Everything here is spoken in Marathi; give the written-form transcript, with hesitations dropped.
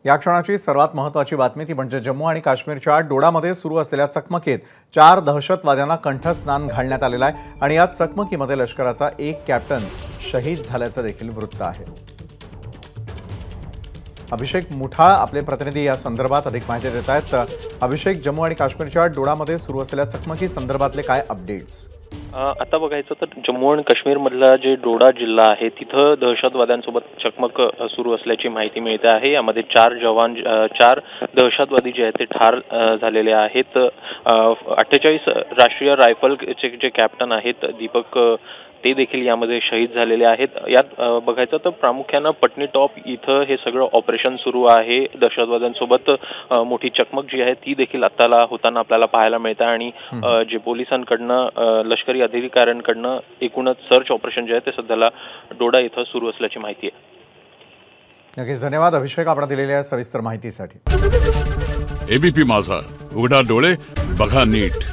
या क्षणाची सर्वात महत्त्वाची बातमी ती म्हणजे जम्मू आणि काश्मीरच्या डोडामध्ये सुरू असलेल्या चकमकीत 4 दहशतवाद्यांना कंठस्नान घालण्यात आलेलं आहे आणि या चकमकीमध्ये लष्कराचा एक कॅप्टन शहीद झाल्याचं देखील वृत्त आहे। अभिषेक मुठाळ आपले प्रतिनिधी या संदर्भात अधिक माहिती देत आहेत। अभिषेक, जम्मू आणि काश्मीरच्या डोडामध्ये सुरू असलेल्या चकमकी संदर्भातले काय अपडेट्स? आता बघायचं तर जम्मू आणि काश्मीर मधला जे डोडा जिल्हा आहे तिथं दहशतवाद्यांसोबत चकमक सुरू असल्याची माहिती मिळते आहे। यामध्ये 4 दहशतवादी जे आहेत ते ठार झालेले आहेत। 48 राष्ट्रीय रायफलचे जे कॅप्टन आहेत दीपक ते देखील यामध्ये शहीद झालेले आहेत। यात बघायचं तर प्रामुख्याने पटनी टॉप इथं हे सगळं ऑपरेशन सुरू आहे। दहशतवाद्यांसोबत मोठी चकमक जी आहे ती देखील आत्ताला होताना आपल्याला पाहायला मिळते आणि जे पोलिसांकडनं लष्करी अधिकाऱ्यांकडनं एकूणच सर्च ऑपरेशन जे आहे ते सध्याला डोडा इथं सुरू असल्याची माहिती आहे। नक्कीच धन्यवाद अभिषेक, आपण दिलेल्या सविस्तर माहितीसाठी। एबीपी माझा, उघडा डोळे बघा नीट।